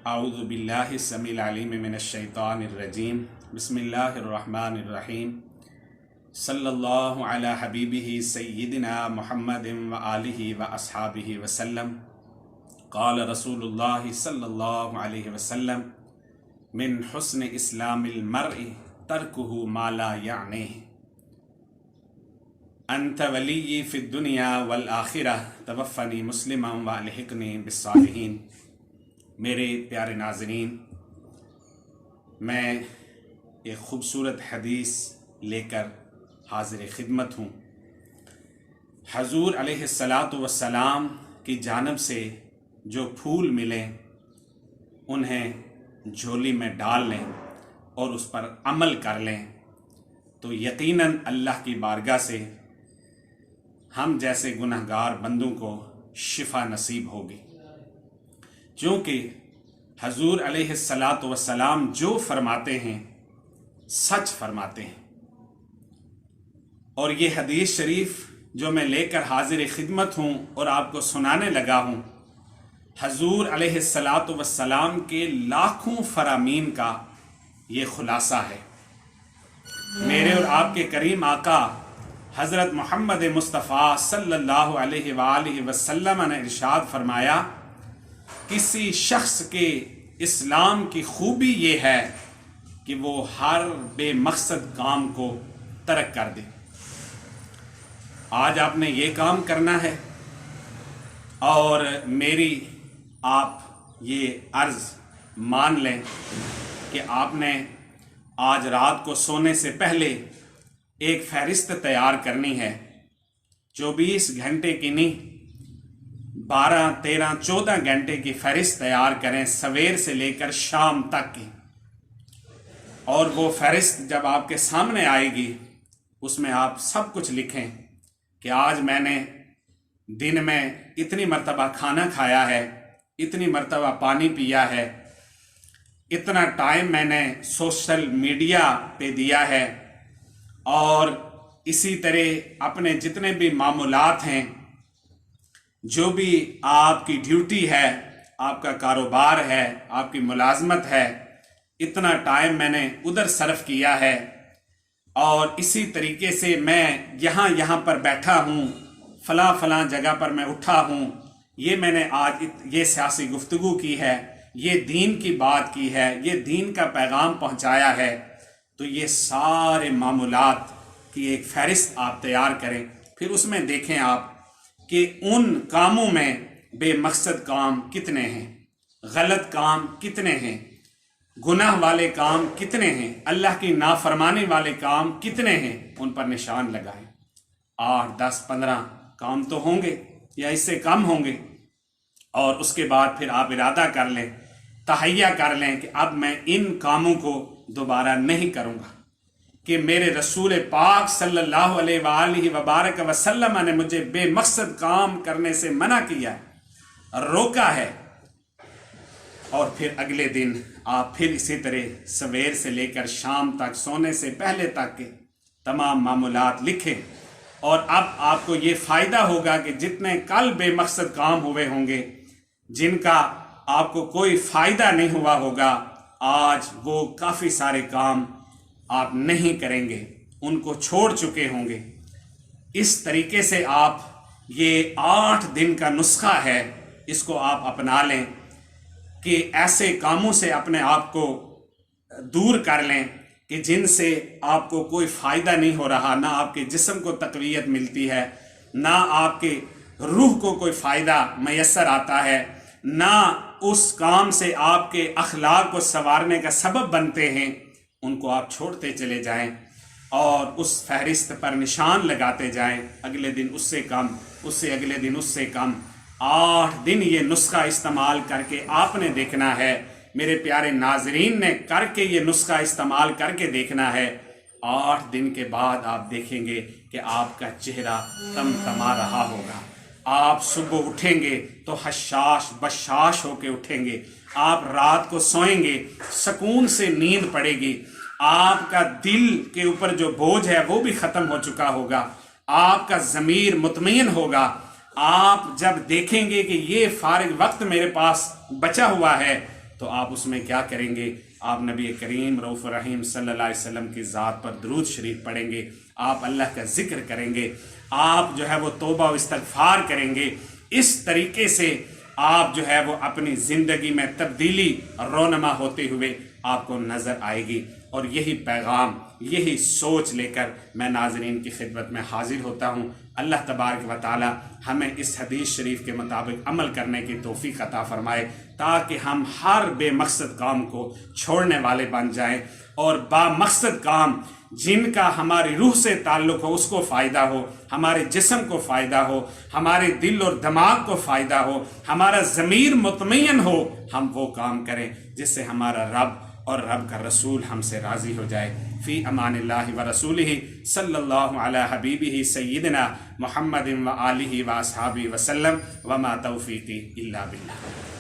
اعوذ باللہ السمیع العلیم من الشیطان الرجیم بسم اللہ الرحمن الرحیم صلی اللہ علی حبیبہ سیدنا محمد وآلہ واصحابہ وسلم قال رسول اللہ صلی اللہ علیہ وسلم من حسن اسلام المرء ترکہ ما لا یعنیہ انت ولی فی الدنیا والآخرہ توفنی مسلما والحقنی بالصالحین۔ میرے پیارے ناظرین، میں ایک خوبصورت حدیث لے کر حاضر خدمت ہوں۔ حضور علیہ السلام کی جانب سے جو پھول ملیں انہیں جھولی میں ڈال لیں اور اس پر عمل کر لیں تو یقیناً اللہ کی بارگاہ سے ہم جیسے گنہگار بندوں کو شفا نصیب ہوگی، کیونکہ حضور علیہ السلام جو فرماتے ہیں سچ فرماتے ہیں۔ اور یہ حدیث شریف جو میں لے کر حاضر خدمت ہوں اور آپ کو سنانے لگا ہوں، حضور علیہ السلام کے لاکھوں فرامین کا یہ خلاصہ ہے۔ میرے اور آپ کے کریم آقا حضرت محمد مصطفیٰ صلی اللہ علیہ وآلہ وسلم نے ارشاد فرمایا، کسی شخص کے اسلام کی خوبی یہ ہے کہ وہ ہر بے مقصد کام کو ترک کر دے۔ آج آپ نے یہ کام کرنا ہے اور میری آپ یہ عرض مان لیں کہ آپ نے آج رات کو سونے سے پہلے ایک فہرست تیار کرنی ہے۔ 24 گھنٹے کی نہیں، 12، 13، 14 گھنٹے کی فہرست تیار کریں، سویر سے لے کر شام تک کی۔ اور وہ فہرست جب آپ کے سامنے آئے گی اس میں آپ سب کچھ لکھیں کہ آج میں نے دن میں اتنی مرتبہ کھانا کھایا ہے، اتنی مرتبہ پانی پیا ہے، اتنا ٹائم میں نے سوشل میڈیا پہ دیا ہے، اور اسی طرح اپنے جتنے بھی معمولات ہیں، جو بھی آپ کی ڈیوٹی ہے، آپ کا کاروبار ہے، آپ کی ملازمت ہے، اتنا ٹائم میں نے ادھر صرف کیا ہے، اور اسی طریقے سے میں یہاں پر بیٹھا ہوں، فلاں جگہ پر میں اٹھا ہوں، یہ میں نے آج یہ سیاسی گفتگو کی ہے، یہ دین کی بات کی ہے، یہ دین کا پیغام پہنچایا ہے۔ تو یہ سارے معمولات کی ایک فہرست آپ تیار کریں، پھر اس میں دیکھیں آپ کہ ان کاموں میں بے مقصد کام کتنے ہیں، غلط کام کتنے ہیں، گناہ والے کام کتنے ہیں، اللہ کی نافرمانی والے کام کتنے ہیں، ان پر نشان لگائیں۔ 8، 10، 15 کام تو ہوں گے یا اس سے کم ہوں گے، اور اس کے بعد پھر آپ ارادہ کر لیں، تہیہ کر لیں کہ اب میں ان کاموں کو دوبارہ نہیں کروں گا، کہ میرے رسول پاک صلی اللہ علیہ وآلہ وبارک وسلم نے مجھے بے مقصد کام کرنے سے منع کیا ہے، روکا ہے۔ اور پھر اگلے دن آپ پھر اسی طرح سویر سے لے کر شام تک، سونے سے پہلے تک کے تمام معمولات لکھیں، اور اب آپ کو یہ فائدہ ہوگا کہ جتنے کل بے مقصد کام ہوئے ہوں گے، جن کا آپ کو کوئی فائدہ نہیں ہوا ہوگا، آج وہ کافی سارے کام آپ نہیں کریں گے، ان کو چھوڑ چکے ہوں گے۔ اس طریقے سے آپ یہ 8 دن کا نسخہ ہے، اس کو آپ اپنا لیں کہ ایسے کاموں سے اپنے آپ کو دور کر لیں کہ جن سے آپ کو کوئی فائدہ نہیں ہو رہا، نہ آپ کے جسم کو تقویت ملتی ہے، نہ آپ کے روح کو کوئی فائدہ میسر آتا ہے، نہ اس کام سے آپ کے اخلاق کو سنوارنے کا سبب بنتے ہیں۔ ان کو آپ چھوڑتے چلے جائیں اور اس فہرست پر نشان لگاتے جائیں، اگلے دن اس سے کم، اس سے اگلے دن اس سے کم۔ 8 دن یہ نسخہ استعمال کر کے آپ نے دیکھنا ہے، میرے پیارے ناظرین نے کر کے یہ نسخہ استعمال کر کے دیکھنا ہے۔ 8 دن کے بعد آپ دیکھیں گے کہ آپ کا چہرہ تمتما رہا ہوگا، آپ صبح اٹھیں گے تو حشاش بشاش ہو کے اٹھیں گے، آپ رات کو سوئیں گے سکون سے نیند پڑے گی، آپ کا دل کے اوپر جو بوجھ ہے وہ بھی ختم ہو چکا ہوگا، آپ کا ضمیر مطمئن ہوگا، آپ جب دیکھیں گے کہ یہ فارغ وقت میرے پاس بچا ہوا ہے تو آپ اس میں کیا کریں گے؟ آپ نبی کریم رؤوف الرحیم صلی اللہ علیہ وسلم کی ذات پر درود شریف پڑھیں گے، آپ اللہ کا ذکر کریں گے، آپ جو ہے وہ توبہ و استغفار کریں گے۔ اس طریقے سے آپ جو ہے وہ اپنی زندگی میں تبدیلی رونما ہوتے ہوئے آپ کو نظر آئے گی۔ اور یہی پیغام، یہی سوچ لے کر میں ناظرین کی خدمت میں حاضر ہوتا ہوں۔ اللہ تبارک و تعالی ہمیں اس حدیث شریف کے مطابق عمل کرنے کی توفیق عطا فرمائے، تاکہ ہم ہر بے مقصد کام کو چھوڑنے والے بن جائیں، اور با مقصد کام جن کا ہماری روح سے تعلق ہو اس کو فائدہ ہو، ہمارے جسم کو فائدہ ہو، ہمارے دل اور دماغ کو فائدہ ہو، ہمارا ضمیر مطمئن ہو، ہم وہ کام کریں جس سے ہمارا رب اور رب کا رسول ہم سے راضی ہو جائے۔ فی امان اللہ و رسولہ صلی اللہ علی حبیبہ سیدنا محمد و آلہ و اصحابہ وسلم، وما توفیقی الا باللہ۔